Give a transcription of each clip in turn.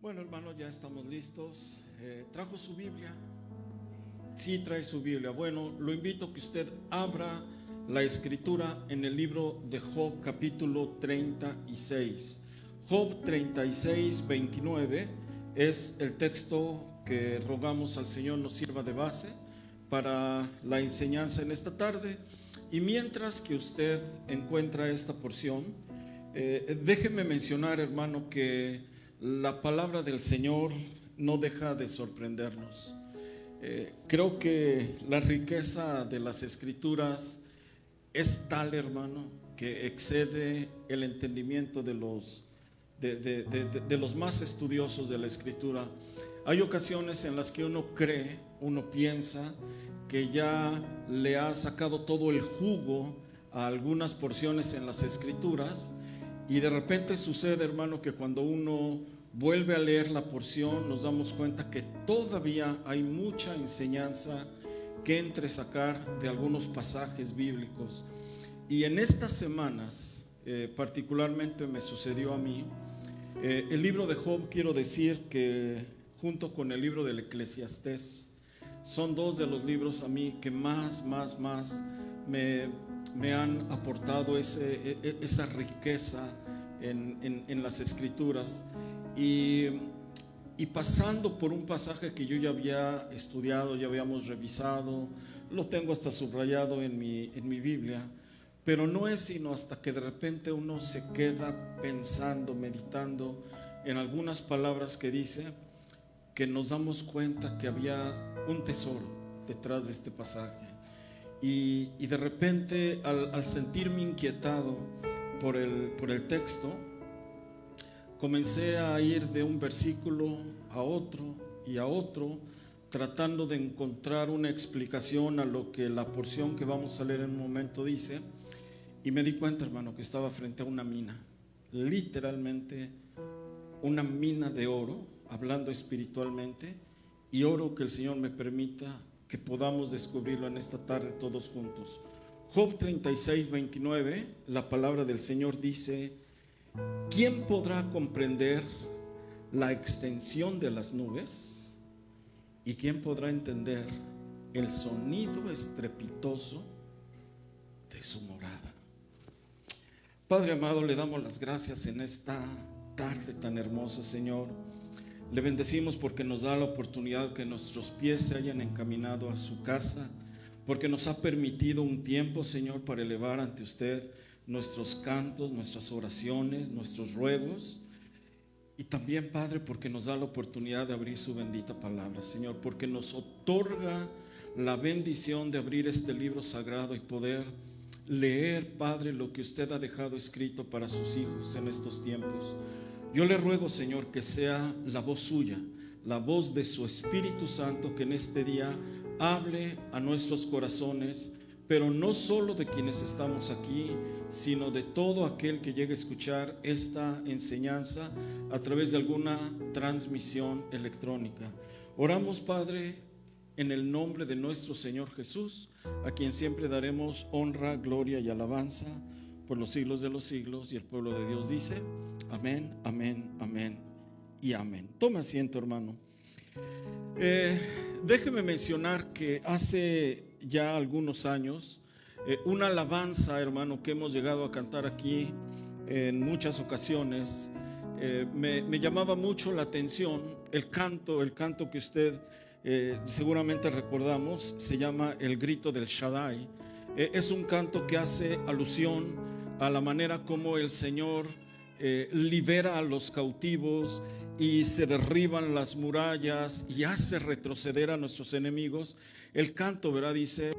Bueno, hermano, ya estamos listos. ¿Trajo su Biblia? Sí, trae su Biblia. Bueno, lo invito a que usted abra la escritura en el libro de Job, capítulo 36. Job 36, 29 es el texto que rogamos al Señor nos sirva de base para la enseñanza en esta tarde. Y mientras que usted encuentra esta porción, déjeme mencionar, hermano, que la palabra del Señor no deja de sorprendernos. Creo que la riqueza de las Escrituras es tal, hermano, que excede el entendimiento de los más estudiosos de la Escritura. Hay ocasiones en las que uno cree, uno piensa que ya le ha sacado todo el jugo a algunas porciones en las Escrituras, y de repente sucede, hermano, que cuando uno vuelve a leer la porción nos damos cuenta que todavía hay mucha enseñanza que entresacar de algunos pasajes bíblicos. Y en estas semanas particularmente me sucedió a mí. El libro de Job, quiero decir que junto con el libro del Eclesiastés son dos de los libros a mí que más me han aportado esa riqueza en las Escrituras. Y pasando por un pasaje que yo ya había estudiado, ya habíamos revisado, lo tengo hasta subrayado en mi Biblia, pero no es sino hasta que de repente uno se queda pensando, meditando en algunas palabras que dice, que nos damos cuenta que había un tesoro detrás de este pasaje. Y de repente al sentirme inquietado por el texto, comencé a ir de un versículo a otro y a otro, tratando de encontrar una explicación a lo que la porción que vamos a leer en un momento dice. Y me di cuenta, hermano, que estaba frente a una mina, literalmente una mina de oro, hablando espiritualmente, y oro que el Señor me permita que podamos descubrirlo en esta tarde todos juntos. Job 36, 29, la palabra del Señor dice: ¿quién podrá comprender la extensión de las nubes? ¿Y quién podrá entender el sonido estrepitoso de su morada? Padre amado, le damos las gracias en esta tarde tan hermosa, Señor. Le bendecimos porque nos da la oportunidad que nuestros pies se hayan encaminado a su casa, porque nos ha permitido un tiempo, Señor, para elevar ante usted nuestros cantos, nuestras oraciones, nuestros ruegos. Y también, Padre, porque nos da la oportunidad de abrir su bendita palabra, Señor, porque nos otorga la bendición de abrir este libro sagrado y poder leer, Padre, lo que usted ha dejado escrito para sus hijos en estos tiempos. Yo le ruego, Señor, que sea la voz suya, la voz de su Espíritu Santo, que en este día hable a nuestros corazones, pero no solo de quienes estamos aquí, sino de todo aquel que llegue a escuchar esta enseñanza a través de alguna transmisión electrónica. Oramos, Padre, en el nombre de nuestro Señor Jesús, a quien siempre daremos honra, gloria y alabanza por los siglos de los siglos. Y el pueblo de Dios dice: amén, amén, amén y amén. Toma asiento, hermano. Déjeme mencionar que hace ya algunos años, una alabanza, hermano, que hemos llegado a cantar aquí en muchas ocasiones, me llamaba mucho la atención. El canto que usted seguramente recordamos, se llama El Grito del Shaddai. Es un canto que hace alusión a la manera como el Señor libera a los cautivos y se derriban las murallas y hace retroceder a nuestros enemigos. El canto, ¿verdad?, dice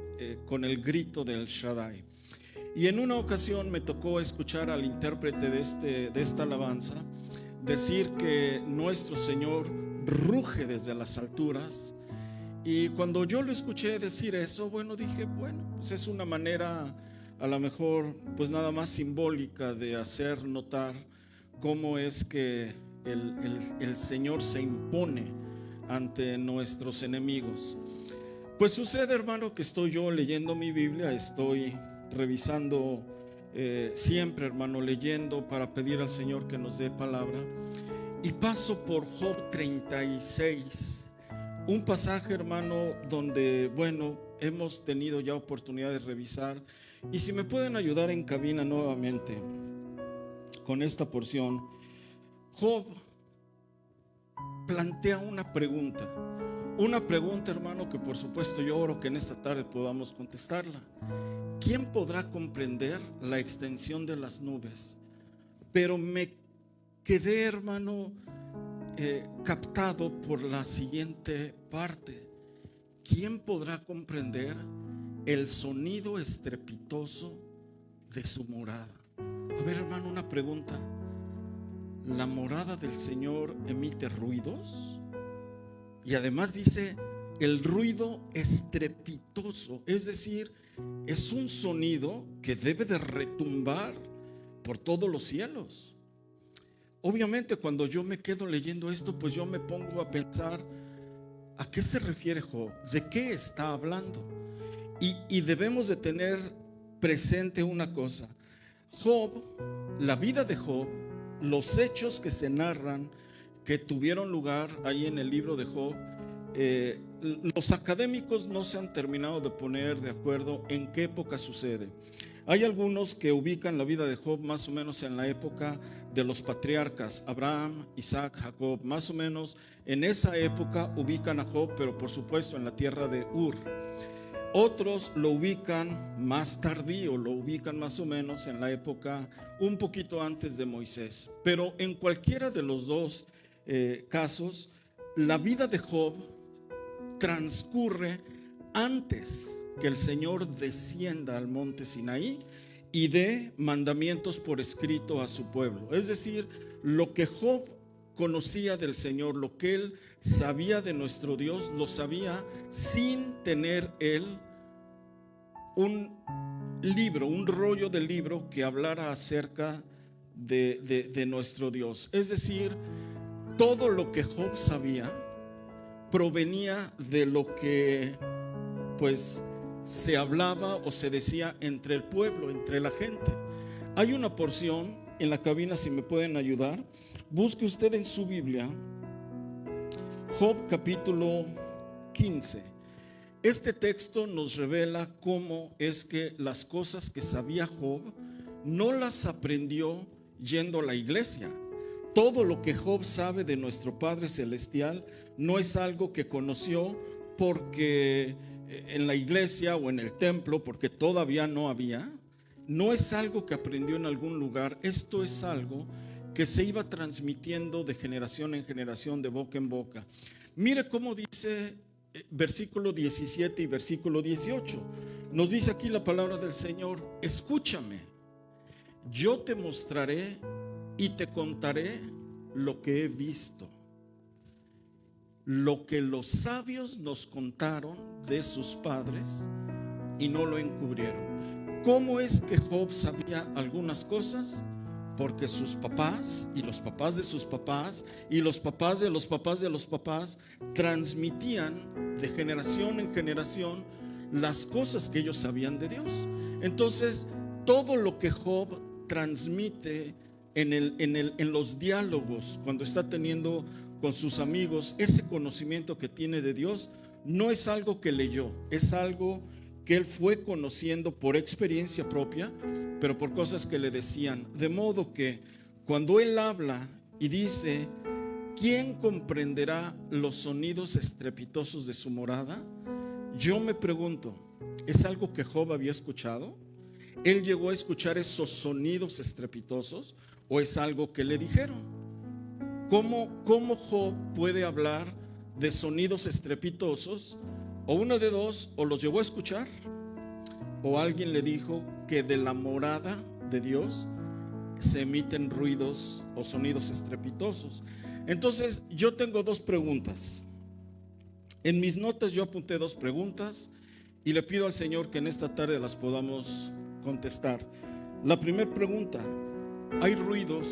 con el grito del Shaddai. Y en una ocasión me tocó escuchar al intérprete de esta alabanza decir que nuestro Señor ruge desde las alturas. Y cuando yo lo escuché decir eso, bueno, dije, bueno, pues es una manera a lo mejor pues nada más simbólica de hacer notar cómo es que el Señor se impone ante nuestros enemigos. Pues sucede, hermano, que estoy yo leyendo mi Biblia, estoy revisando siempre, hermano, leyendo para pedir al Señor que nos dé palabra. y paso por Job 36, un pasaje, hermano, donde, bueno, hemos tenido ya oportunidad de revisar. Y si me pueden ayudar en cabina nuevamente con esta porción. Job plantea una pregunta, hermano, que por supuesto yo oro que en esta tarde podamos contestarla. ¿Quién podrá comprender la extensión de las nubes? Pero me quedé, hermano, captado por la siguiente parte. ¿Quién podrá comprender el sonido estrepitoso de su morada? A ver, hermano, una pregunta. ¿La morada del Señor emite ruidos? Y además dice el ruido estrepitoso, es decir, es un sonido que debe de retumbar por todos los cielos. Obviamente, cuando yo me quedo leyendo esto, pues yo me pongo a pensar, ¿a qué se refiere Job? ¿De qué está hablando? Y debemos de tener presente una cosa. Job, la vida de Job, los hechos que se narran, que tuvieron lugar ahí en el libro de Job, los académicos no se han terminado de poner de acuerdo en qué época sucede. Hay algunos que ubican la vida de Job más o menos en la época de los patriarcas, Abraham, Isaac, Jacob, más o menos en esa época ubican a Job, pero por supuesto en la tierra de Ur. Otros lo ubican más tardío, lo ubican más o menos en la época un poquito antes de Moisés. Pero en cualquiera de los dos casos, la vida de Job transcurre antes que el Señor descienda al monte Sinaí y dé mandamientos por escrito a su pueblo. Es decir, lo que Job conocía del Señor, lo que él sabía de nuestro Dios, lo sabía sin tener él un libro, un rollo de libro que hablara acerca de nuestro Dios. Es decir, todo lo que Job sabía provenía de lo que pues se hablaba o se decía entre el pueblo, entre la gente. Hay una porción en la cabina, si me pueden ayudar. Busque usted en su Biblia Job capítulo 15. Este texto nos revela cómo es que las cosas que sabía Job no las aprendió yendo a la iglesia. Todo lo que Job sabe de nuestro Padre Celestial no es algo que conoció porque en la iglesia o en el templo, porque todavía no había. No es algo que aprendió en algún lugar. Esto es algo que se iba transmitiendo de generación en generación, de boca en boca. Mire cómo dice versículo 17 y versículo 18. Nos dice aquí la palabra del Señor: escúchame, yo te mostraré y te contaré lo que he visto, lo que los sabios nos contaron de sus padres y no lo encubrieron. ¿Cómo es que Job sabía algunas cosas? Porque sus papás y los papás de sus papás y los papás de los papás de los papás transmitían de generación en generación las cosas que ellos sabían de Dios. Entonces, todo lo que Job transmite en los diálogos, cuando está teniendo con sus amigos, ese conocimiento que tiene de Dios, no es algo que leyó, es algo que él fue conociendo por experiencia propia, pero por cosas que le decían. De modo que cuando él habla y dice: ¿quién comprenderá los sonidos estrepitosos de su morada? Yo me pregunto, ¿es algo que Job había escuchado? ¿Él llegó a escuchar esos sonidos estrepitosos o es algo que le dijeron? ¿Cómo Job puede hablar de sonidos estrepitosos? O una de dos, o los llegó a escuchar, o alguien le dijo que de la morada de Dios se emiten ruidos o sonidos estrepitosos. Entonces yo tengo dos preguntas. En mis notas yo apunté dos preguntas y le pido al Señor que en esta tarde las podamos contestar. La primera pregunta: ¿hay ruidos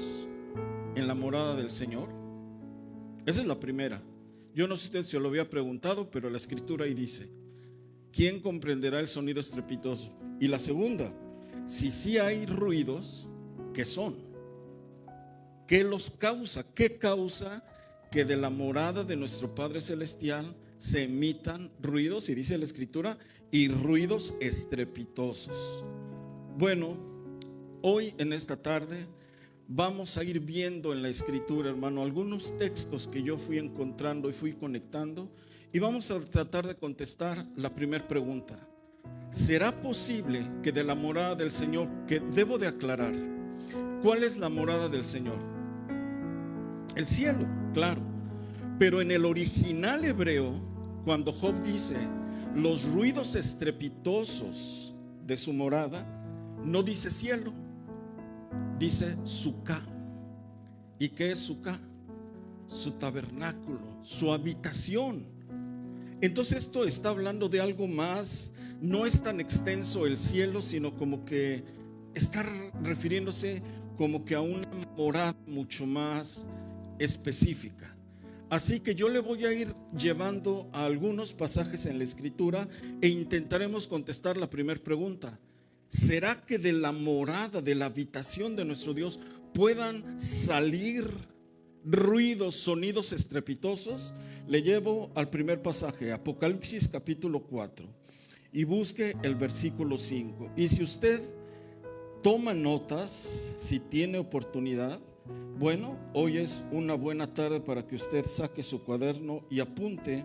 en la morada del Señor? Esa es la primera. Yo no sé si usted se lo había preguntado, pero la escritura ahí dice: ¿quién comprenderá el sonido estrepitoso? Y la segunda: si sí hay ruidos, ¿qué son? ¿Qué los causa? ¿Qué causa que de la morada de nuestro Padre Celestial se emitan ruidos? Y dice la Escritura, y ruidos estrepitosos. Bueno, hoy en esta tarde vamos a ir viendo en la Escritura, hermano, algunos textos que yo fui encontrando y fui conectando, y vamos a tratar de contestar la primera pregunta. ¿Será posible que de la morada del Señor, que debo de aclarar, cuál es la morada del Señor? El cielo, claro. Pero en el original hebreo, cuando Job dice los ruidos estrepitosos de su morada, no dice cielo, dice Suká. ¿Y qué es Suká? Su tabernáculo, su habitación. Entonces esto está hablando de algo más. No es tan extenso el cielo, sino como que está refiriéndose como que a una morada mucho más específica. Así que yo le voy a ir llevando a algunos pasajes en la Escritura e intentaremos contestar la primera pregunta. ¿Será que de la morada, de la habitación de nuestro Dios, puedan salir ruidos, sonidos estrepitosos? Le llevo al primer pasaje, Apocalipsis capítulo 4, y busque el versículo 5. Y si usted toma notas, si tiene oportunidad, bueno, hoy es una buena tarde para que usted saque su cuaderno y apunte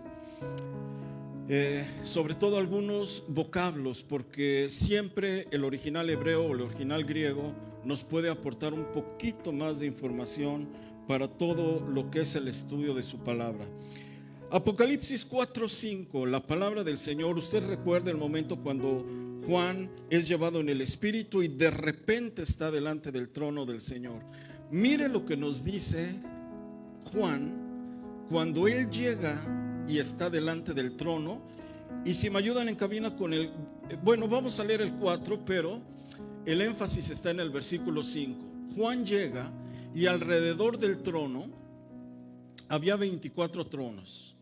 sobre todo algunos vocablos, porque siempre el original hebreo o el original griego nos puede aportar un poquito más de información para todo lo que es el estudio de su palabra. Apocalipsis 4:5, la palabra del Señor. Usted recuerda el momento cuando Juan es llevado en el Espíritu y de repente está delante del trono del Señor. Mire lo que nos dice Juan cuando él llega y está delante del trono. Y si me ayudan en cabina con el, bueno, vamos a leer el 4, pero el énfasis está en el versículo 5. Juan llega y alrededor del trono había 24 tronos.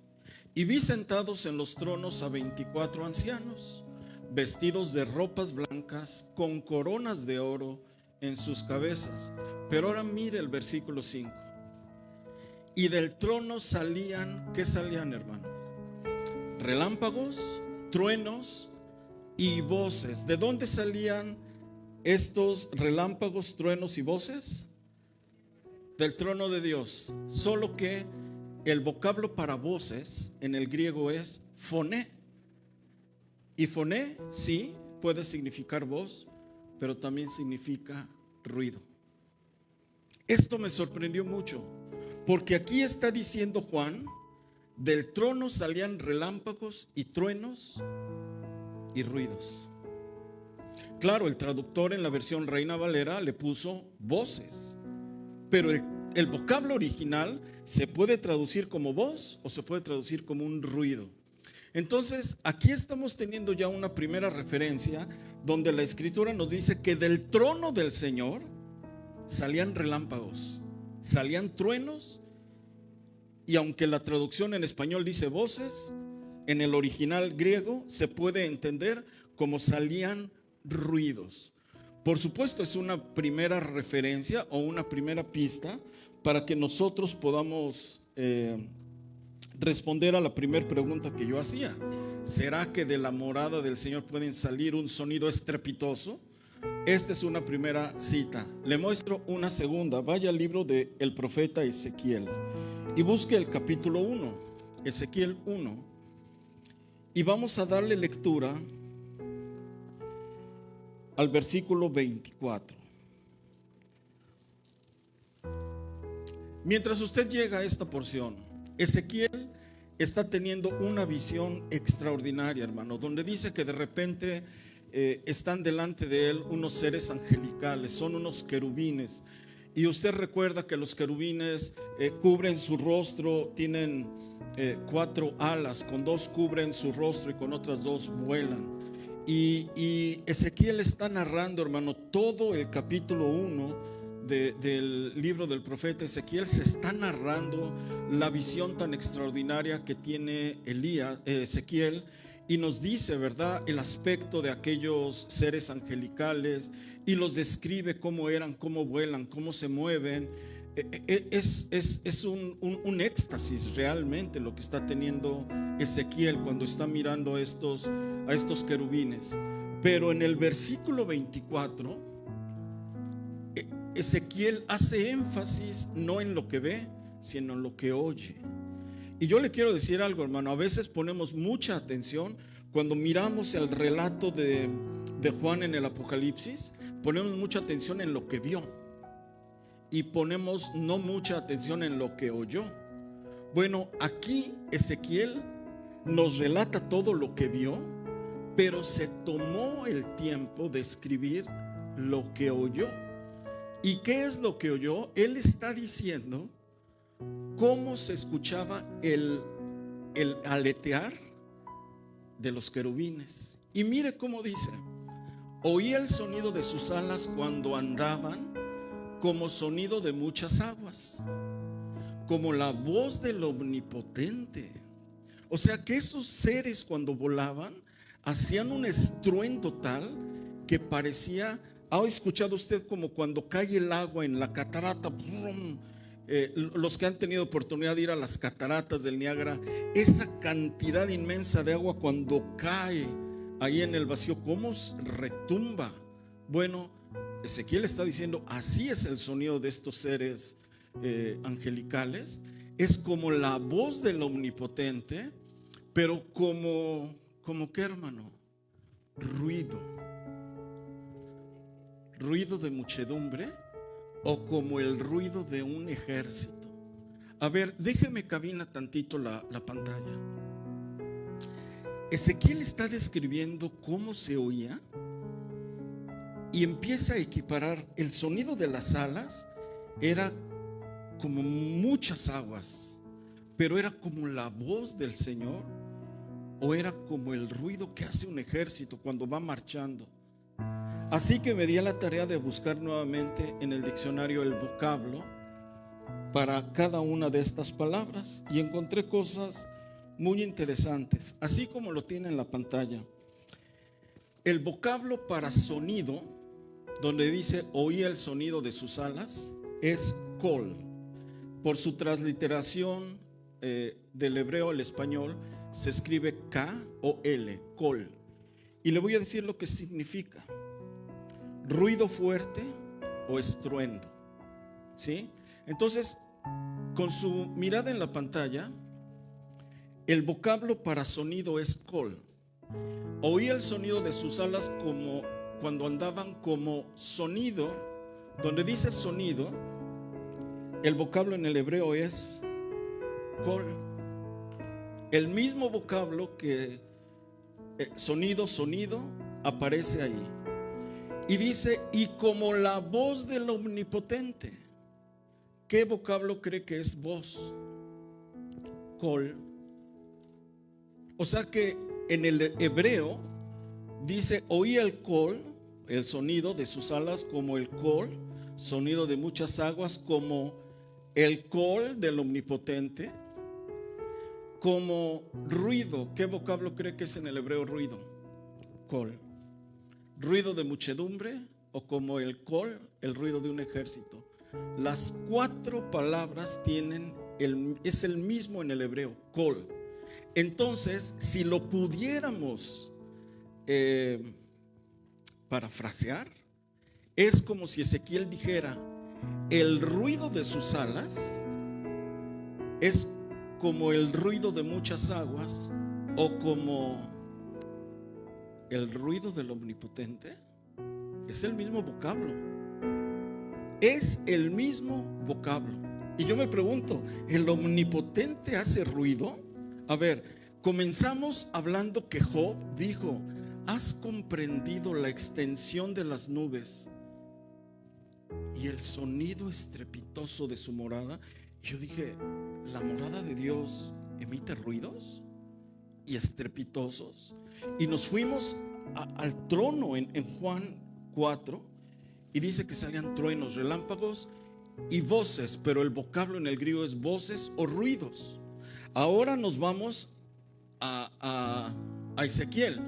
Y vi sentados en los tronos a 24 ancianos, vestidos de ropas blancas, con coronas de oro en sus cabezas. Pero ahora mire el versículo 5. Y del trono salían, ¿qué salían, hermano? Relámpagos, truenos y voces. ¿De dónde salían estos relámpagos, truenos y voces? Del trono de Dios. Solo que el vocablo para voces en el griego es foné. Y foné, sí, puede significar voz, pero también significa ruido. Esto me sorprendió mucho, porque aquí está diciendo Juan, del trono salían relámpagos y truenos y ruidos. Claro, el traductor en la versión Reina Valera le puso voces, pero el vocablo original se puede traducir como voz o se puede traducir como un ruido. Entonces, aquí estamos teniendo ya una primera referencia donde la Escritura nos dice que del trono del Señor salían relámpagos, salían truenos, y aunque la traducción en español dice voces, en el original griego se puede entender como salían ruidos. Por supuesto, es una primera referencia o una primera pista para que nosotros podamos responder a la primera pregunta que yo hacía. ¿Será que de la morada del Señor pueden salir un sonido estrepitoso? Esta es una primera cita. Le muestro una segunda. Vaya al libro del profeta Ezequiel y busque el capítulo 1, Ezequiel 1, y vamos a darle lectura al versículo 24. Mientras usted llega a esta porción, Ezequiel está teniendo una visión extraordinaria, hermano, donde dice que de repente están delante de él unos seres angelicales, son unos querubines. Y usted recuerda que los querubines cubren su rostro, tienen 4 alas, con 2 cubren su rostro y con otras 2 vuelan. Y Ezequiel está narrando, hermano, todo el capítulo 1 del libro del profeta Ezequiel. Se está narrando la visión tan extraordinaria que tiene Ezequiel, y nos dice, ¿verdad?, el aspecto de aquellos seres angelicales, y los describe cómo eran, cómo vuelan, cómo se mueven. Es un éxtasis realmente lo que está teniendo Ezequiel cuando está mirando a estos querubines. Pero en el versículo 24, Ezequiel hace énfasis no en lo que ve, sino en lo que oye. Y yo le quiero decir algo, hermano, a veces ponemos mucha atención cuando miramos el relato de Juan en el Apocalipsis, ponemos mucha atención en lo que vio y ponemos no mucha atención en lo que oyó. Bueno, aquí Ezequiel nos relata todo lo que vio, pero se tomó el tiempo de escribir lo que oyó. ¿Y qué es lo que oyó? Él está diciendo cómo se escuchaba el aletear de los querubines. Y mire cómo dice: oía el sonido de sus alas cuando andaban, como sonido de muchas aguas, como la voz del Omnipotente. O sea que esos seres cuando volaban hacían un estruendo tal que parecía, ¿ha escuchado usted como cuando cae el agua en la catarata? Los que han tenido oportunidad de ir a las cataratas del Niágara, esa cantidad inmensa de agua cuando cae ahí en el vacío, ¿cómo retumba? Bueno, Ezequiel está diciendo, así es el sonido de estos seres angelicales. Es como la voz del Omnipotente, pero como ¿qué, hermano? Ruido de muchedumbre, o como el ruido de un ejército. A ver, déjeme cabina tantito la pantalla. Ezequiel está describiendo cómo se oía y empieza a equiparar el sonido de las alas. Era como muchas aguas, pero era como la voz del Señor, o era como el ruido que hace un ejército cuando va marchando. Así que me di a la tarea de buscar nuevamente en el diccionario el vocablo para cada una de estas palabras y encontré cosas muy interesantes, así como lo tiene en la pantalla. El vocablo para sonido, donde dice oía el sonido de sus alas, es kol. Por su transliteración del hebreo al español se escribe K-O-L, kol. Y le voy a decir lo que significa: ruido fuerte o estruendo. ¿Sí? Entonces, con su mirada en la pantalla, el vocablo para sonido es kol. Oía el sonido de sus alas como cuando andaban, como sonido. Donde dice sonido, el vocablo en el hebreo es kol. El mismo vocablo que sonido aparece ahí. Y dice, y como la voz del Omnipotente. ¿Qué vocablo cree que es voz? Kol. O sea que en el hebreo dice, oía el kol, el sonido de sus alas, como el kol, sonido de muchas aguas, como el kol del Omnipotente, como ruido. ¿Qué vocablo cree que es en el hebreo ruido? Kol. Ruido de muchedumbre, o como el kol, el ruido de un ejército. Las cuatro palabras es el mismo en el hebreo, kol. Entonces, si lo pudiéramos parafrasear, es como si Ezequiel dijera, el ruido de sus alas es como el ruido de muchas aguas, o como el ruido del Omnipotente. Es el mismo vocablo. Es el mismo vocablo. Y yo me pregunto, ¿el Omnipotente hace ruido? A ver, comenzamos hablando que Job dijo, ¿has comprendido la extensión de las nubes y el sonido estrepitoso de su morada? Y yo dije, ¿la morada de Dios emite ruidos y estrepitosos? Y nos fuimos al trono en Juan 4, y dice que salían truenos, relámpagos y voces, pero el vocablo en el griego es voces o ruidos. Ahora nos vamos a Ezequiel,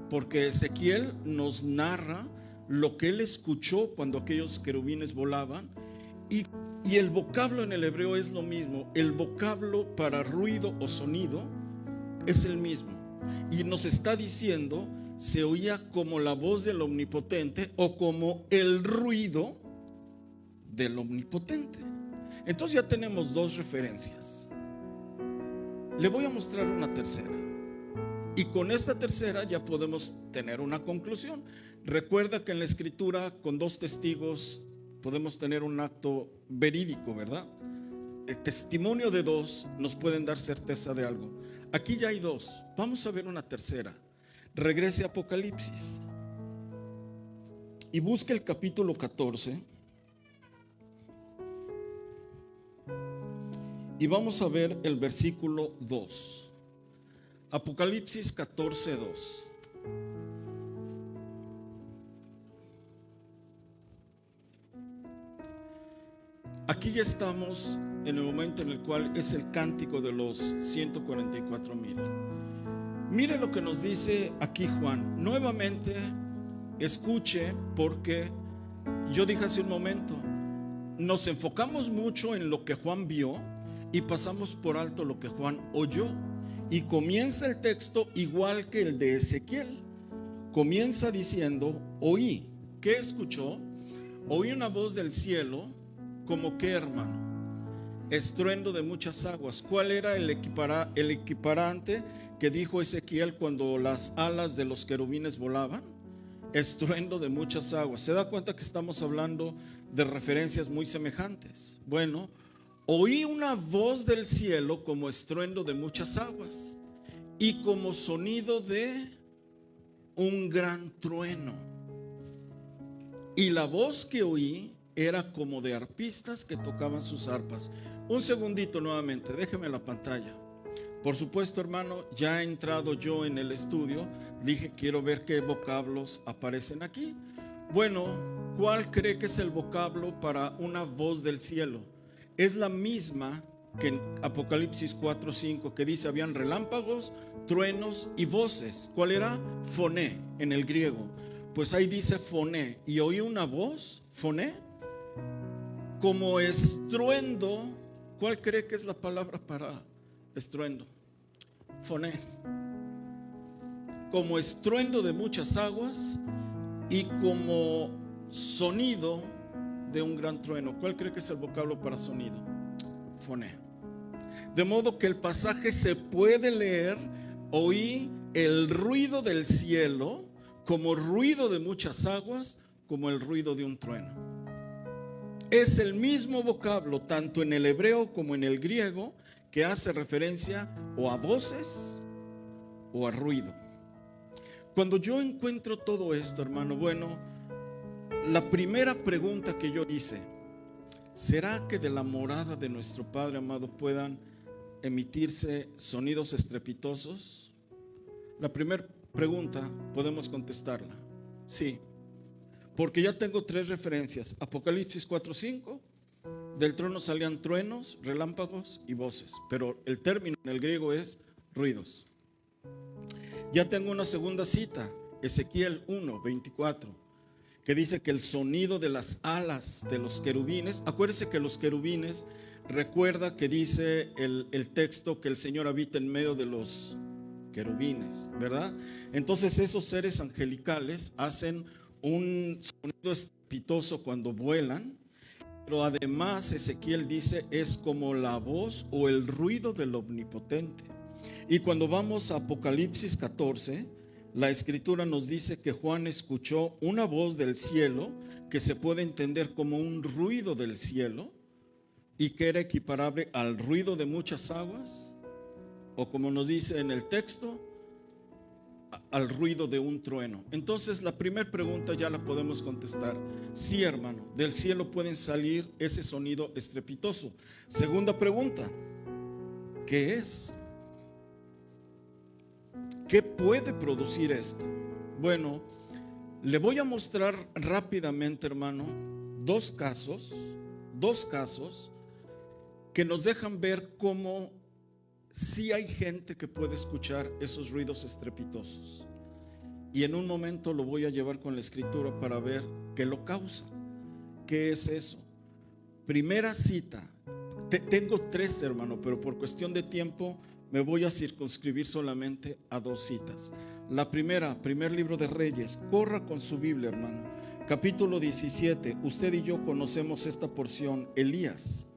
porque Ezequiel nos narra lo que él escuchó cuando aquellos querubines volaban, y Y el vocablo en el hebreo es lo mismo. El vocablo para ruido o sonido es el mismo. Y nos está diciendo, se oía como la voz del Omnipotente o como el ruido del Omnipotente. Entonces ya tenemos dos referencias. Le voy a mostrar una tercera. Y con esta tercera ya podemos tener una conclusión. Recuerda que en la Escritura con dos testigos podemos tener un acto verídico, ¿verdad? El testimonio de dos nos pueden dar certeza de algo. Aquí ya hay dos. Vamos a ver una tercera. Regrese a Apocalipsis y busque el capítulo 14. Y vamos a ver el versículo 2. Apocalipsis 14, 2. Aquí ya estamos en el momento en el cual es el cántico de los 144,000. Mire lo que nos dice aquí Juan. Nuevamente, escuche, porque yo dije hace un momento, nos enfocamos mucho en lo que Juan vio y pasamos por alto lo que Juan oyó. Y comienza el texto igual que el de Ezequiel. Comienza diciendo, oí. ¿Qué escuchó? Oí una voz del cielo, como que, hermano, estruendo de muchas aguas. ¿Cuál era el equiparante que dijo Ezequiel cuando las alas de los querubines volaban? Estruendo de muchas aguas. ¿Se da cuenta que estamos hablando de referencias muy semejantes? Bueno, oí una voz del cielo como estruendo de muchas aguas y como sonido de un gran trueno. Y la voz que oí era como de arpistas que tocaban sus arpas. Un segundito nuevamente, déjeme la pantalla. Por supuesto, hermano, ya he entrado yo en el estudio. Dije, quiero ver qué vocablos aparecen aquí. Bueno, ¿cuál cree que es el vocablo para una voz del cielo? Es la misma que en Apocalipsis 4:5, que dice, habían relámpagos, truenos y voces. ¿Cuál era? Foné en el griego. Pues ahí dice foné. Y oí una voz, foné, como estruendo. ¿Cuál cree que es la palabra para estruendo? Foné. Como estruendo de muchas aguas y como sonido de un gran trueno. ¿Cuál cree que es el vocablo para sonido? Foné. De modo que el pasaje se puede leer, oí el ruido del cielo como ruido de muchas aguas, como el ruido de un trueno. Es el mismo vocablo tanto en el hebreo como en el griego, que hace referencia o a voces o a ruido. Cuando yo encuentro todo esto, hermano, bueno, la primera pregunta que yo hice, ¿será que de la morada de nuestro Padre amado puedan emitirse sonidos estrepitosos? La primera pregunta podemos contestarla, sí, porque ya tengo tres referencias. Apocalipsis 4:5, del trono salían truenos, relámpagos y voces, pero el término en el griego es ruidos. Ya tengo una segunda cita, Ezequiel 1:24, que dice que el sonido de las alas de los querubines, acuérdese que los querubines, recuerda que dice el texto que el Señor habita en medio de los querubines, ¿verdad? Entonces esos seres angelicales hacen un sonido estrepitoso cuando vuelan, pero además Ezequiel dice es como la voz o el ruido del Omnipotente. Y cuando vamos a Apocalipsis 14, la escritura nos dice que Juan escuchó una voz del cielo que se puede entender como un ruido del cielo y que era equiparable al ruido de muchas aguas, o como nos dice en el texto, al ruido de un trueno. Entonces la primera pregunta ya la podemos contestar. Sí, hermano, del cielo pueden salir ese sonido estrepitoso. Segunda pregunta, ¿qué es? ¿Qué puede producir esto? Bueno, le voy a mostrar rápidamente, hermano, dos casos que nos dejan ver cómo sí hay gente que puede escuchar esos ruidos estrepitosos. Y en un momento lo voy a llevar con la escritura para ver qué lo causa. ¿Qué es eso? primera cita. Tengo tres, hermano, pero por cuestión de tiempo me voy a circunscribir solamente a dos citas. La primera, primer libro de Reyes. Corra con su Biblia, hermano. Capítulo 17. Usted y yo conocemos esta porción. Elías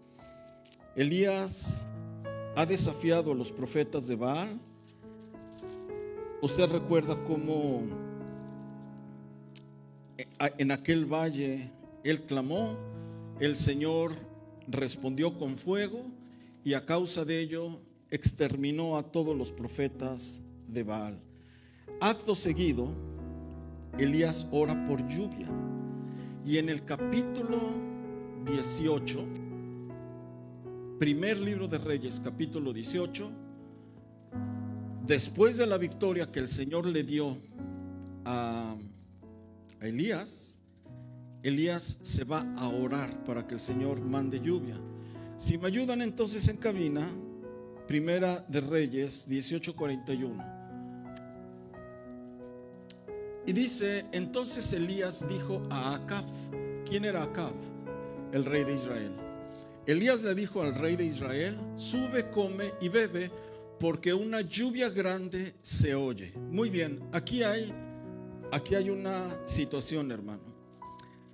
ha desafiado a los profetas de Baal. Usted recuerda cómo en aquel valle él clamó, el Señor respondió con fuego y a causa de ello exterminó a todos los profetas de Baal. Acto seguido, Elías ora por lluvia. Y en el capítulo 18, primer libro de Reyes, capítulo 18, después de la victoria que el Señor le dio a Elías, Elías se va a orar para que el Señor mande lluvia. Si me ayudan entonces en cabina, primera de Reyes 18:41. Y dice, entonces Elías dijo a Acab. ¿Quién era Acab? El rey de Israel. Elías le dijo al rey de Israel, sube, come y bebe, porque una lluvia grande se oye. Muy bien, aquí hay una situación, hermano.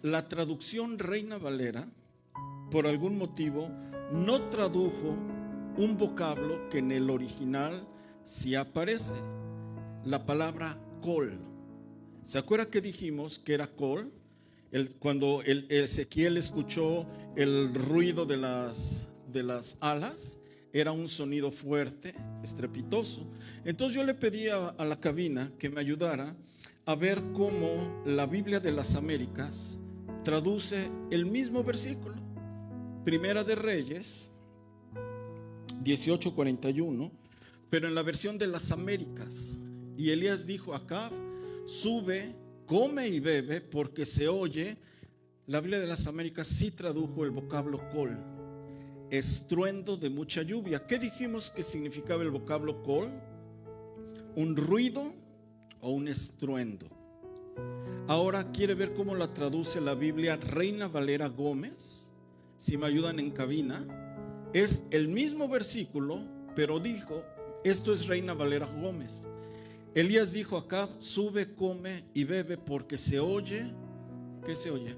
La traducción Reina Valera, por algún motivo, no tradujo un vocablo que en el original sí aparece, la palabra col. ¿Se acuerda que dijimos que era col? Cuando Ezequiel escuchó el ruido de las alas, era un sonido fuerte, estrepitoso. Entonces yo le pedí a la cabina que me ayudara a ver cómo la Biblia de las Américas traduce el mismo versículo. Primera de Reyes 18:41, pero en la versión de las Américas. Y Elías dijo a Acab, sube, come y bebe, porque se oye. La Biblia de las Américas sí tradujo el vocablo col, estruendo de mucha lluvia. ¿Qué dijimos que significaba el vocablo col? Un ruido o un estruendo. Ahora quiere ver cómo la traduce la Biblia Reina Valera Gómez. Si me ayudan en cabina, es el mismo versículo, pero dijo, esto es Reina Valera Gómez. Elías dijo a Acab, sube, come y bebe, porque se oye, ¿qué se oye?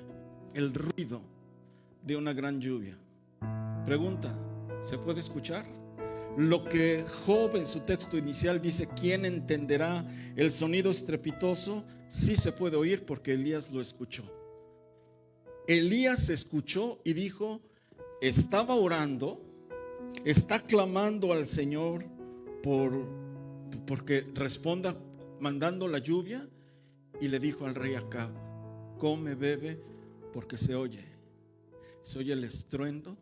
El ruido de una gran lluvia. Pregunta, ¿se puede escuchar? Lo que Job en su texto inicial dice, ¿quién entenderá el sonido estrepitoso? Sí se puede oír porque Elías lo escuchó. Elías escuchó y dijo, estaba orando, está clamando al Señor porque responda mandando la lluvia, y le dijo al rey Acab, come, bebe, porque se oye el estruendo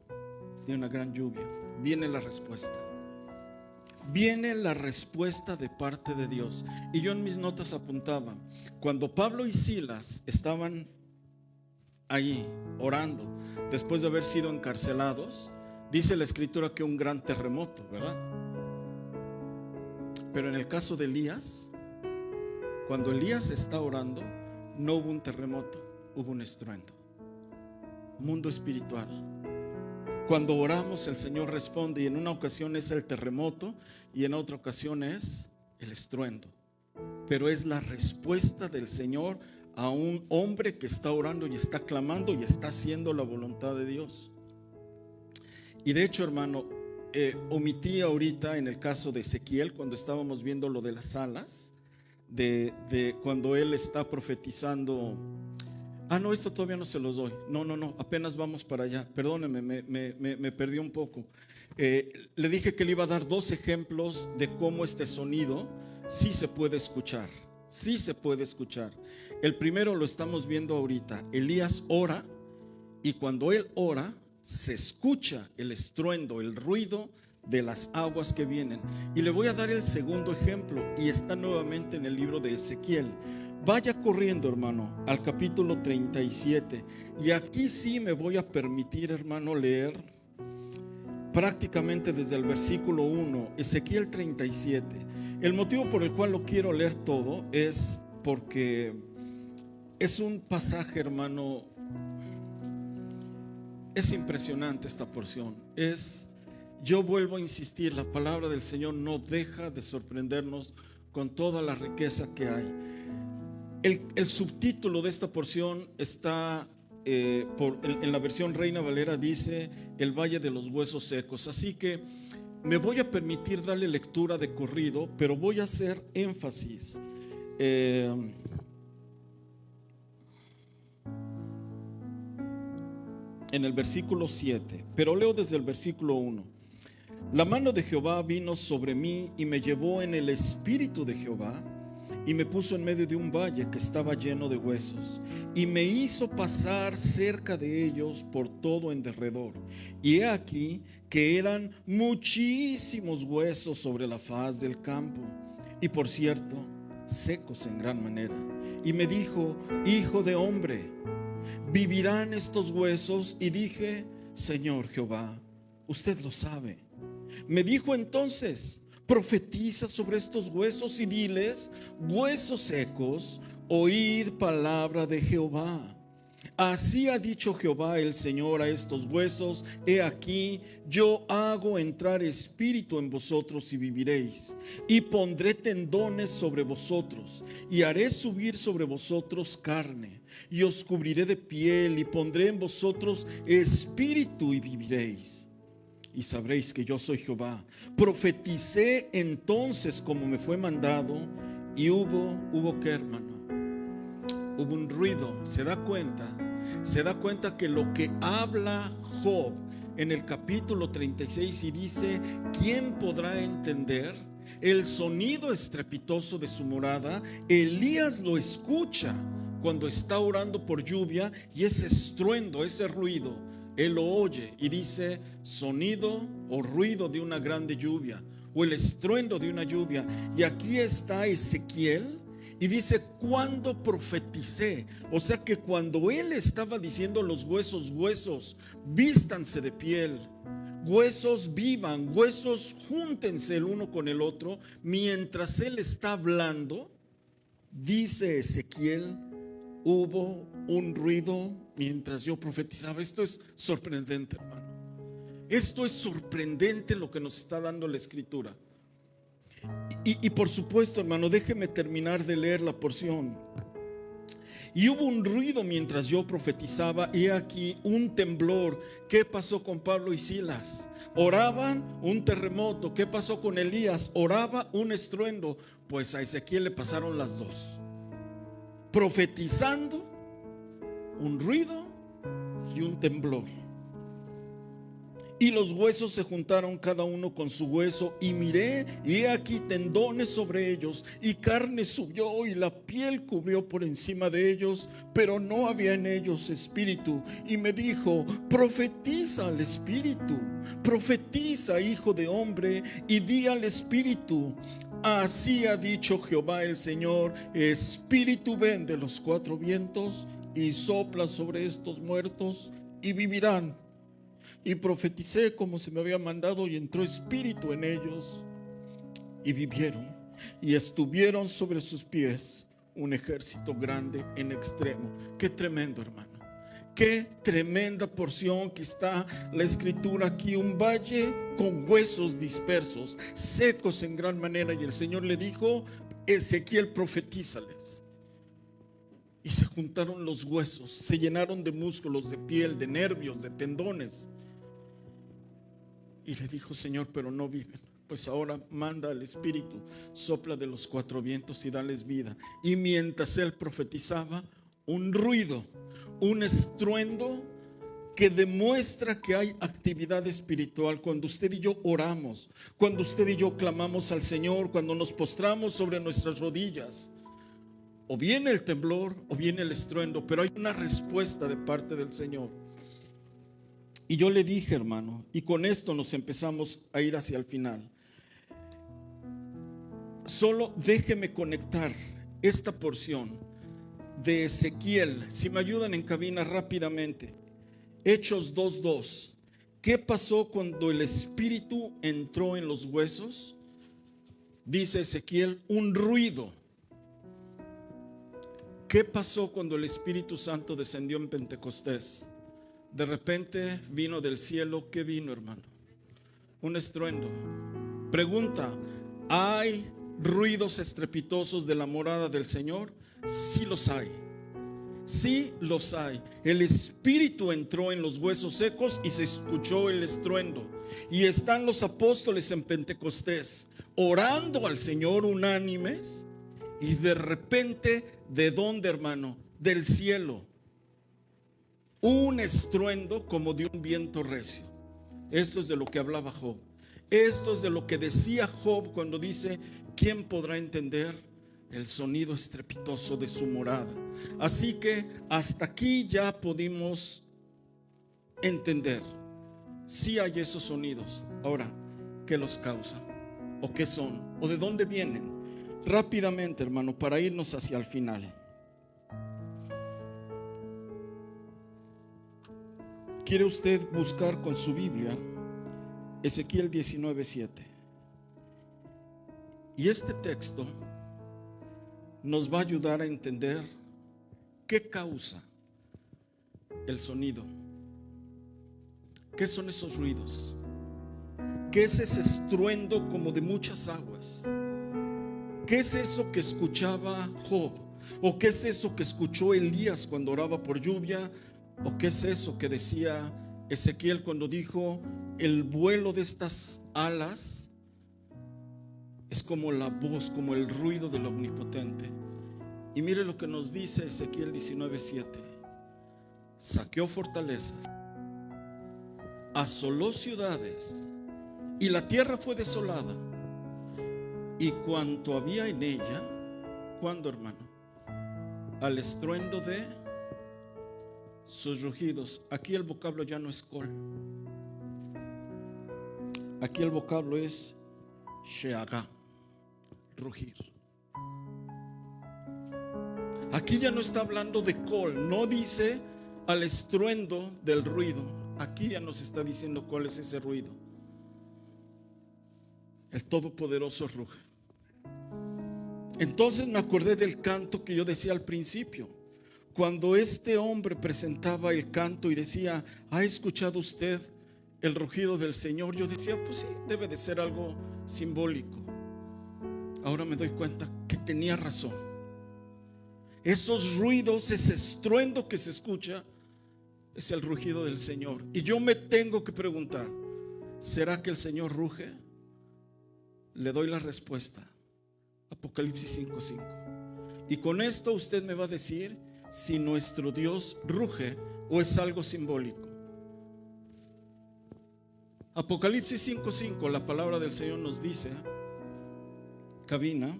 de una gran lluvia. Viene la respuesta. Viene la respuesta de parte de Dios. Y yo en mis notas apuntaba, cuando Pablo y Silas estaban ahí orando, después de haber sido encarcelados, dice la escritura que un gran terremoto, ¿verdad? Pero en el caso de Elías, cuando Elías está orando, no hubo un terremoto, hubo un estruendo. Mundo espiritual. Cuando oramos, el Señor responde, y en una ocasión es el terremoto y en otra ocasión es el estruendo. Pero es la respuesta del Señor a un hombre que está orando y está clamando y está haciendo la voluntad de Dios. Y de hecho, hermano, omití ahorita en el caso de Ezequiel, cuando estábamos viendo lo de las alas, de cuando él está profetizando. No, esto todavía no se los doy. No, apenas vamos para allá. Perdóneme, me perdí un poco. Le dije que le iba a dar dos ejemplos de cómo este sonido sí se puede escuchar. Sí se puede escuchar. El primero lo estamos viendo ahorita. Elías ora, y cuando él ora, se escucha el estruendo, el ruido de las aguas que vienen. Y le voy a dar el segundo ejemplo, y está nuevamente en el libro de Ezequiel. Vaya corriendo, hermano, al capítulo 37. Y aquí sí me voy a permitir, hermano, leer prácticamente desde el versículo 1, Ezequiel 37. El motivo por el cual lo quiero leer todo es porque es un pasaje, hermano, Es impresionante esta porción. Yo vuelvo a insistir, la palabra del Señor no deja de sorprendernos con toda la riqueza que hay. El subtítulo de esta porción está en la versión Reina Valera, dice el Valle de los Huesos Secos. Así que me voy a permitir darle lectura de corrido, pero voy a hacer énfasis en el versículo 7, pero leo desde el versículo 1. La mano de Jehová vino sobre mí y me llevó en el espíritu de Jehová y me puso en medio de un valle que estaba lleno de huesos y me hizo pasar cerca de ellos por todo en derredor. Y he aquí que eran muchísimos huesos sobre la faz del campo y, por cierto, secos en gran manera. Y me dijo: hijo de hombre, ¿vivirán estos huesos? Y dije: Señor Jehová, usted lo sabe. Me dijo entonces: profetiza sobre estos huesos y diles: huesos secos, oíd palabra de Jehová. Así ha dicho Jehová el Señor a estos huesos: he aquí, yo hago entrar espíritu en vosotros y viviréis, y pondré tendones sobre vosotros, y haré subir sobre vosotros carne, y os cubriré de piel, y pondré en vosotros espíritu y viviréis. Y sabréis que yo soy Jehová. Profeticé entonces como me fue mandado, y hubo ¿qué, hermano? Hubo un ruido. ¿Se da cuenta? Se da cuenta que lo que habla Job en el capítulo 36 y dice: ¿quién podrá entender? El sonido estrepitoso de su morada, Elías lo escucha cuando está orando por lluvia, y ese estruendo, ese ruido, él lo oye y dice: sonido o ruido de una grande lluvia, o el estruendo de una lluvia. Y aquí está Ezequiel y dice: cuando profeticé. O sea que cuando él estaba diciendo los huesos, huesos, vístanse de piel, huesos vivan, huesos júntense el uno con el otro, mientras él está hablando, dice Ezequiel: hubo un ruido mientras yo profetizaba. Esto es sorprendente, hermano. Esto es sorprendente lo que nos está dando la Escritura. Y por supuesto, hermano, déjeme terminar de leer la porción. Y hubo un ruido mientras yo profetizaba, y aquí un temblor. ¿Qué pasó con Pablo y Silas? Oraban, un terremoto. ¿Qué pasó con Elías? Oraba, un estruendo. Pues a Ezequiel le pasaron las dos. Profetizando, un ruido y un temblor. Y los huesos se juntaron cada uno con su hueso, y miré, y he aquí tendones sobre ellos, y carne subió, y la piel cubrió por encima de ellos, pero no había en ellos espíritu. Y me dijo: profetiza al espíritu, profetiza, hijo de hombre, y di al espíritu: así ha dicho Jehová el Señor, espíritu ven de los cuatro vientos, y sopla sobre estos muertos, y vivirán. Y profeticé como se me había mandado, y entró espíritu en ellos, y vivieron, y estuvieron sobre sus pies un ejército grande en extremo. Qué tremendo, hermano. Qué tremenda porción que está la Escritura aquí. Un valle con huesos dispersos, secos en gran manera. Y el Señor le dijo: Ezequiel, profetízales. Y se juntaron los huesos, se llenaron de músculos, de piel, de nervios, de tendones. Y le dijo: Señor, pero no viven. Pues ahora manda al Espíritu, sopla de los cuatro vientos y dales vida. Y mientras él profetizaba, un ruido, un estruendo que demuestra que hay actividad espiritual. Cuando usted y yo oramos, cuando usted y yo clamamos al Señor, cuando nos postramos sobre nuestras rodillas, o viene el temblor o viene el estruendo, pero hay una respuesta de parte del Señor. Y yo le dije, hermano, y con esto nos empezamos a ir hacia el final, solo déjeme conectar esta porción de Ezequiel. Si me ayudan en cabina rápidamente, Hechos 2:2. ¿Qué pasó cuando el Espíritu entró en los huesos? Dice Ezequiel: un ruido. ¿Qué pasó cuando el Espíritu Santo descendió en Pentecostés? De repente vino del cielo. ¿Qué vino, hermano? Un estruendo. Pregunta: ¿hay ruidos estrepitosos de la morada del Señor? Sí los hay. Sí los hay. El Espíritu entró en los huesos secos y se escuchó el estruendo. Y están los apóstoles en Pentecostés orando al Señor unánimes. Y de repente, ¿de dónde, hermano? Del cielo, un estruendo como de un viento recio. Esto es de lo que hablaba Job. Esto es de lo que decía Job cuando dice: ¿quién podrá entender el sonido estrepitoso de su morada? Así que hasta aquí ya pudimos entender. Sí hay esos sonidos. Ahora, ¿qué los causa? ¿O qué son? ¿O de dónde vienen? Rápidamente, hermano, para irnos hacia el final. ¿Quiere usted buscar con su Biblia Ezequiel 19:7? Y este texto nos va a ayudar a entender qué causa el sonido. ¿Qué son esos ruidos? ¿Qué es ese estruendo como de muchas aguas? ¿Qué es eso que escuchaba Job? ¿O qué es eso que escuchó Elías cuando oraba por lluvia? ¿O qué es eso que decía Ezequiel cuando dijo: el vuelo de estas alas es como la voz, como el ruido del Omnipotente? Y mire lo que nos dice Ezequiel 19:7. Saqueó fortalezas, asoló ciudades, y la tierra fue desolada, y cuanto había en ella, ¿cuándo, hermano? Al estruendo de sus rugidos. Aquí el vocablo ya no es col. Aquí el vocablo es sheagá, rugir. Aquí ya no está hablando de col. No dice al estruendo del ruido. Aquí ya nos está diciendo cuál es ese ruido. El Todopoderoso ruge. Entonces me acordé del canto que yo decía al principio. Cuando este hombre presentaba el canto y decía: ¿ha escuchado usted el rugido del Señor? Yo decía: pues sí, debe de ser algo simbólico. Ahora me doy cuenta que tenía razón. Esos ruidos, ese estruendo que se escucha, es el rugido del Señor. Y yo me tengo que preguntar: ¿será que el Señor ruge? Le doy la respuesta. Apocalipsis 5:5. Y con esto usted me va a decir si nuestro Dios ruge o es algo simbólico. Apocalipsis 5:5, la palabra del Señor nos dice, cabina: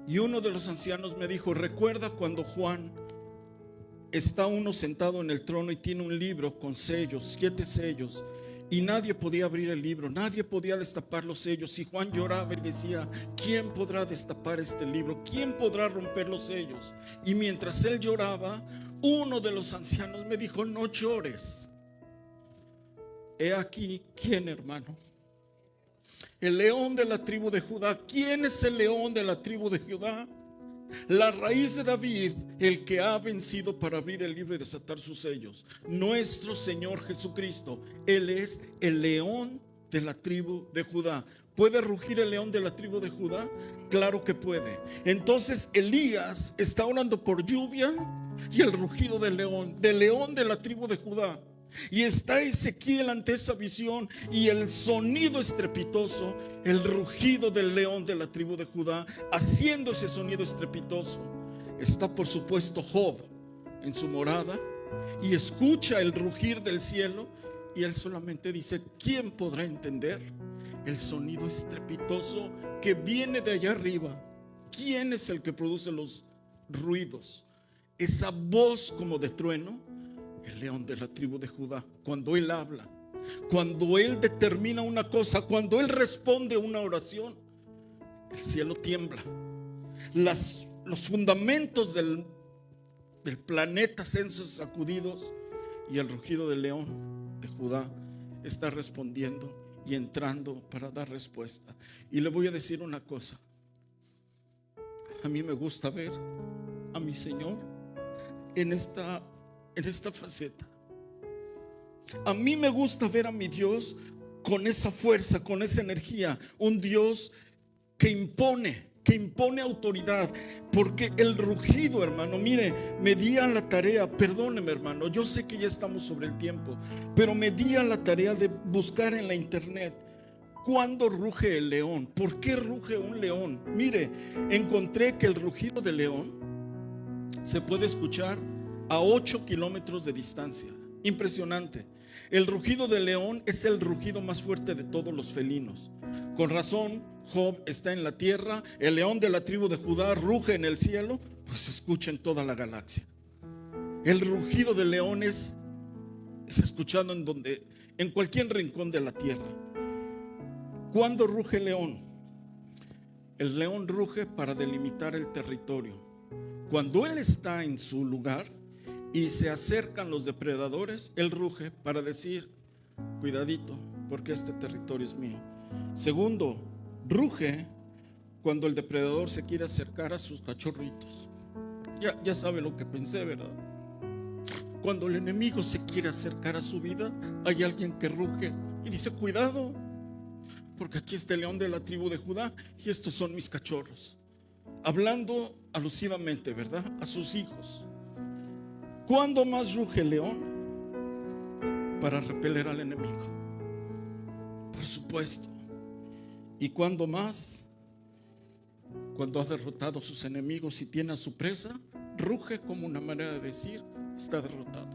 y uno de los ancianos me dijo: recuerda cuando Juan está uno sentado en el trono y tiene un libro con sellos, 7 sellos, y nadie podía abrir el libro, nadie podía destapar los sellos, y Juan lloraba y decía: ¿quién podrá destapar este libro? ¿Quién podrá romper los sellos? Y mientras él lloraba, uno de los ancianos me dijo: no llores. He aquí, ¿quién, hermano? El león de la tribu de Judá. ¿Quién es el león de la tribu de Judá? La raíz de David, el que ha vencido para abrir el libro y desatar sus sellos. Nuestro Señor Jesucristo. Él es el león de la tribu de Judá. ¿Puede rugir el león de la tribu de Judá? Claro que puede. Entonces Elías está orando por lluvia y el rugido del león de la tribu de Judá. Y está Ezequiel ante esa visión y el sonido estrepitoso, el rugido del león de la tribu de Judá, haciendo ese sonido estrepitoso. Está por supuesto Job en su morada y escucha el rugir del cielo, y él solamente dice: ¿quién podrá entender el sonido estrepitoso que viene de allá arriba? ¿Quién es el que produce los ruidos? Esa voz como de trueno. El león de la tribu de Judá. Cuando él habla, cuando él determina una cosa, cuando él responde a una oración, el cielo tiembla. Los fundamentos del planeta son sacudidos, y el rugido del león de Judá está respondiendo y entrando para dar respuesta. Y le voy a decir una cosa: a mí me gusta ver a mi Señor en esta faceta. A mí me gusta ver a mi Dios con esa fuerza, con esa energía. Un Dios que impone autoridad. Porque el rugido, hermano, mire, me di a la tarea, perdóneme, hermano, yo sé que ya estamos sobre el tiempo, pero me di a la tarea de buscar en la internet cuándo ruge el león. ¿Por qué ruge un león? Mire, encontré que el rugido del león se puede escuchar a 8 kilómetros de distancia. Impresionante. El rugido del león es el rugido más fuerte de todos los felinos. Con razón, Job está en la tierra, el león de la tribu de Judá ruge en el cielo, pues se escucha en toda la galaxia. El rugido del león es escuchado en cualquier rincón de la tierra. ¿Cuándo ruge el león? El león ruge para delimitar el territorio. Cuando él está en su lugar y se acercan los depredadores, él ruge para decir: cuidadito, porque este territorio es mío. Segundo, ruge cuando el depredador se quiere acercar a sus cachorritos. Ya sabe lo que pensé, ¿verdad? Cuando el enemigo se quiere acercar a su vida, hay alguien que ruge y dice: cuidado, porque aquí está el león de la tribu de Judá y estos son mis cachorros. Hablando alusivamente, ¿verdad?, a sus hijos. ¿Cuándo más ruge el león? Para repeler al enemigo, por supuesto. ¿Y cuándo más? Cuando ha derrotado a sus enemigos y tiene a su presa, ruge como una manera de decir: está derrotado.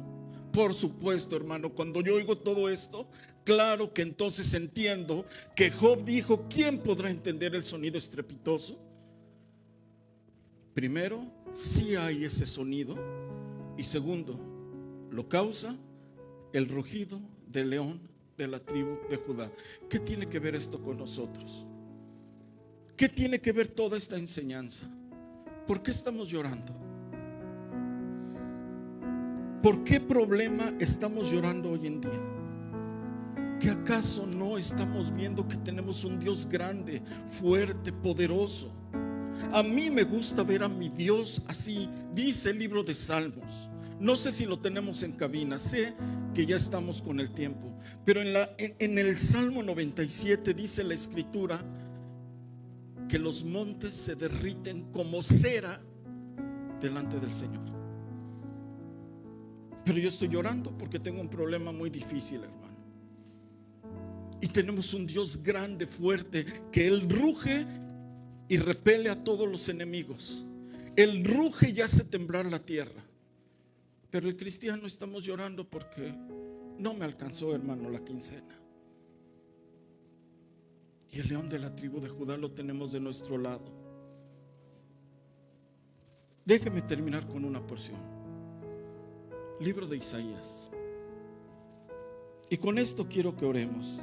Por supuesto, hermano, cuando yo oigo todo esto, claro que entonces entiendo que Job dijo: ¿quién podrá entender el sonido estrepitoso? Primero, sí hay ese sonido. Y segundo, lo causa el rugido del león de la tribu de Judá. ¿Qué tiene que ver esto con nosotros? ¿Qué tiene que ver toda esta enseñanza? ¿Por qué estamos llorando? ¿Por qué problema estamos llorando hoy en día? ¿Que acaso no estamos viendo que tenemos un Dios grande, fuerte, poderoso? A mí me gusta ver a mi Dios así. Dice el libro de Salmos. No sé si lo tenemos en cabina, sé que ya estamos con el tiempo, pero en el Salmo 97 dice la Escritura que los montes se derriten como cera delante del Señor. Pero yo estoy llorando porque tengo un problema muy difícil, hermano. Y tenemos un Dios grande, fuerte, que Él ruge y repele a todos los enemigos. Él ruge y hace temblar la tierra. Pero el cristiano estamos llorando porque no me alcanzó, hermano, la quincena. Y el león de la tribu de Judá lo tenemos de nuestro lado. Déjeme terminar con una porción. Libro de Isaías. Y con esto quiero que oremos.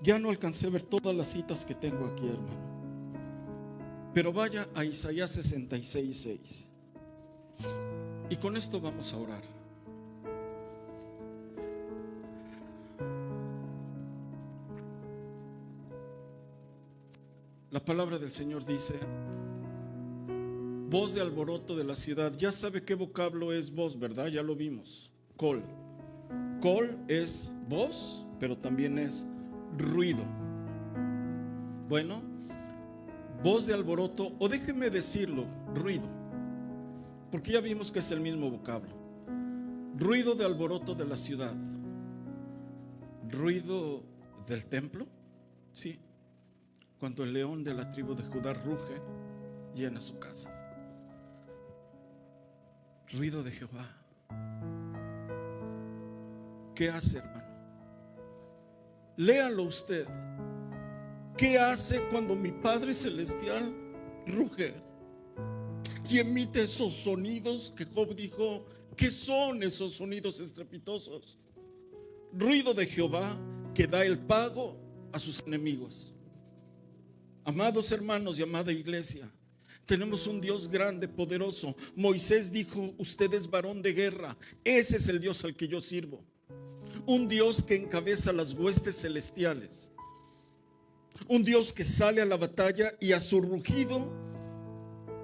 Ya no alcancé a ver todas las citas que tengo aquí, hermano. Pero vaya a Isaías 66:6. Y con esto vamos a orar. La palabra del Señor dice: voz de alboroto de la ciudad. Ya sabe qué vocablo es voz, ¿verdad? Ya lo vimos. Col. Col es voz, pero también es ruido. Bueno, voz de alboroto, o déjeme decirlo, ruido, porque ya vimos que es el mismo vocablo. Ruido de alboroto de la ciudad. Ruido del templo. Sí, cuando el león de la tribu de Judá ruge, llena su casa. Ruido de Jehová. ¿Qué hace, hermano? Léalo usted. ¿Qué hace cuando mi Padre Celestial ruge y emite esos sonidos que Job dijo? ¿Qué son esos sonidos estrepitosos? Ruido de Jehová que da el pago a sus enemigos. Amados hermanos y amada iglesia, tenemos un Dios grande, poderoso. Moisés dijo: usted es varón de guerra. Ese es el Dios al que yo sirvo. Un Dios que encabeza las huestes celestiales. Un Dios que sale a la batalla y a su rugido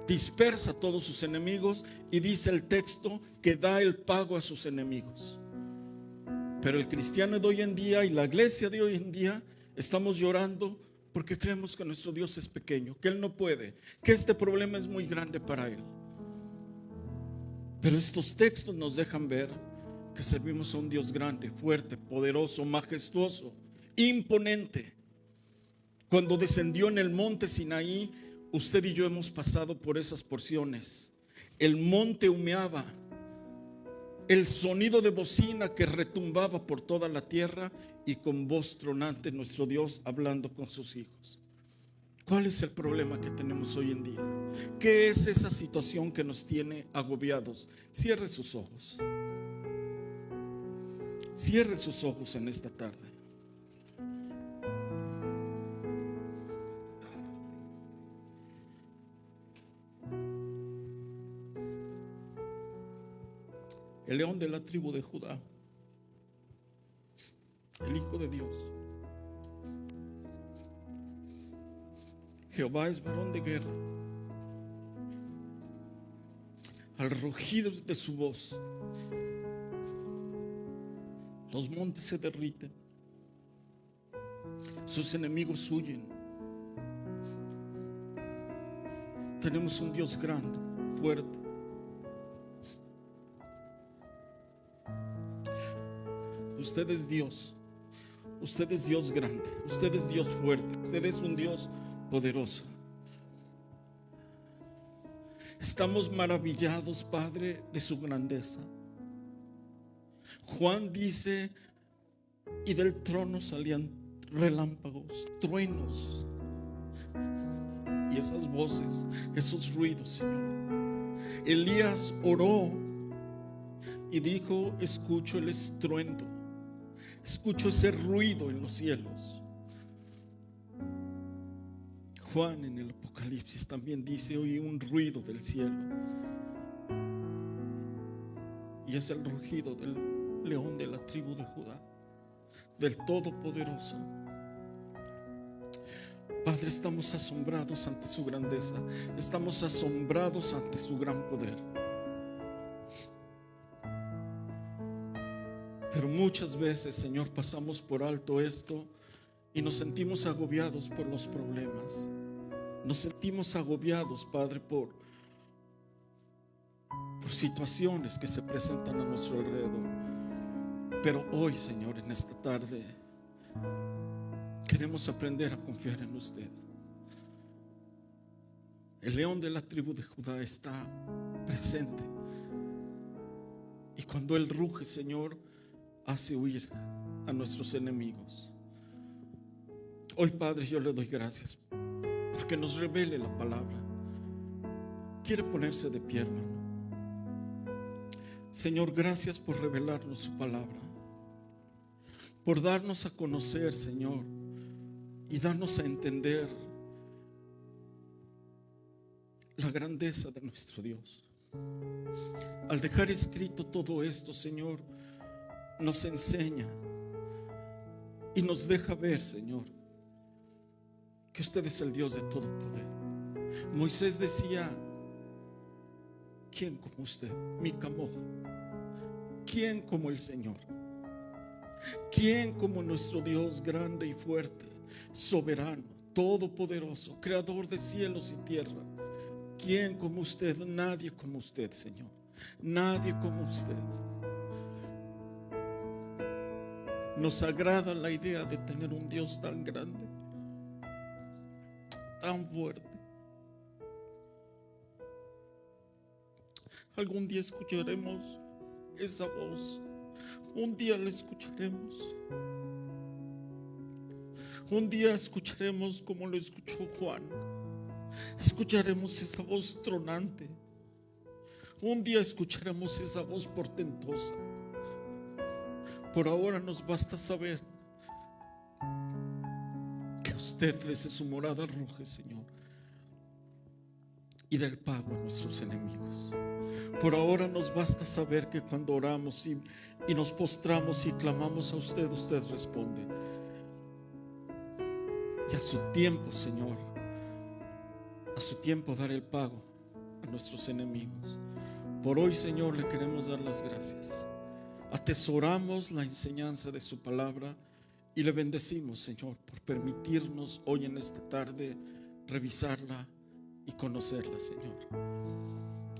dispersa a todos sus enemigos y dice el texto que da el pago a sus enemigos. Pero el cristiano de hoy en día y la iglesia de hoy en día estamos llorando porque creemos que nuestro Dios es pequeño, que Él no puede, que este problema es muy grande para Él. Pero estos textos nos dejan ver que servimos a un Dios grande, fuerte, poderoso, majestuoso, imponente. Cuando descendió en el monte Sinaí, usted y yo hemos pasado por esas porciones. El monte humeaba, el sonido de bocina que retumbaba por toda la tierra, y con voz tronante nuestro Dios hablando con sus hijos. ¿Cuál es el problema que tenemos hoy en día? ¿Qué es esa situación que nos tiene agobiados? Cierre sus ojos. Cierre sus ojos en esta tarde. El león de la tribu de Judá, el Hijo de Dios. Jehová es varón de guerra. Al rugido de su voz, los montes se derriten, sus enemigos huyen. Tenemos un Dios grande, fuerte. Usted es Dios. Usted es Dios grande. Usted es Dios fuerte. Usted es un Dios poderoso. Estamos maravillados, Padre, de su grandeza. Juan dice, y del trono salían relámpagos, truenos, y esas voces, esos ruidos, Señor. Elías oró y dijo, escucho el estruendo, escucho ese ruido en los cielos. Juan en el Apocalipsis también dice, oí un ruido del cielo, y es el rugido del león de la tribu de Judá, del Todopoderoso. Padre, estamos asombrados ante su grandeza, estamos asombrados ante su gran poder. Pero muchas veces, Señor, pasamos por alto esto y nos sentimos agobiados por los problemas. Nos sentimos agobiados, Padre, por situaciones que se presentan a nuestro alrededor. Pero hoy, Señor, en esta tarde, queremos aprender a confiar en usted. El león de la tribu de Judá está presente. Y cuando Él ruge, Señor, hace huir a nuestros enemigos. Hoy, Padre, yo le doy gracias porque nos revele la palabra. Quiere ponerse de pie, hermano. Señor, gracias por revelarnos su palabra, por darnos a conocer, Señor, y darnos a entender la grandeza de nuestro Dios. Al dejar escrito todo esto, Señor, nos enseña y nos deja ver, Señor, que usted es el Dios de todo poder. Moisés decía, ¿quién como usted? Mi camoja. ¿Quién como el Señor? ¿Quién como nuestro Dios grande y fuerte, soberano, todopoderoso, creador de cielos y tierra? ¿Quién como usted? Nadie como usted, Señor. Nadie como usted. Nos agrada la idea de tener un Dios tan grande, tan fuerte. Algún día escucharemos esa voz. Un día la escucharemos. Un día escucharemos como lo escuchó Juan. Escucharemos esa voz tronante. Un día escucharemos esa voz portentosa. Por ahora nos basta saber que usted desde su morada ruge, Señor, y del pago a nuestros enemigos. Por ahora nos basta saber que cuando oramos y nos postramos y clamamos a usted, usted responde. Y a su tiempo, Señor, a su tiempo dar el pago a nuestros enemigos. Por hoy, Señor, le queremos dar las gracias. Atesoramos la enseñanza de su palabra y le bendecimos, Señor, por permitirnos hoy en esta tarde revisarla y conocerla, Señor.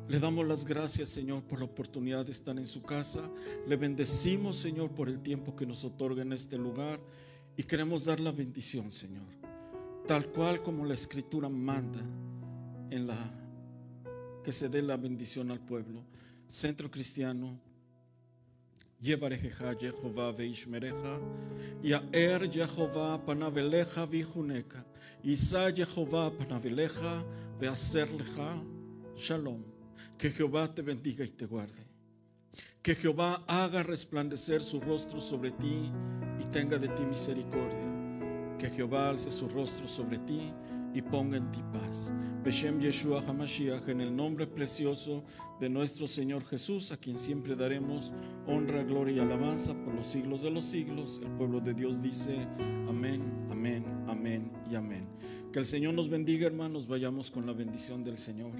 Le damos las gracias, Señor, por la oportunidad de estar en su casa. Le bendecimos, Señor, por el tiempo que nos otorga en este lugar y queremos dar la bendición, Señor, tal cual como la Escritura manda que se dé la bendición al pueblo. Centro Cristiano, Yevarejeja Jehová veishmereja, Yaer Jehová panaveleja vijuneca, Isa Jehová panaveleja veaserleja shalom. Que Jehová te bendiga y te guarde. Que Jehová haga resplandecer su rostro sobre ti y tenga de ti misericordia. Que Jehová alce su rostro sobre ti y ponga en ti paz. Beshem Yeshua HaMashiach, en el nombre precioso de nuestro Señor Jesús, a quien siempre daremos honra, gloria y alabanza por los siglos de los siglos. El pueblo de Dios dice amén, amén, amén y amén. Que el Señor nos bendiga, hermanos. Vayamos con la bendición del Señor.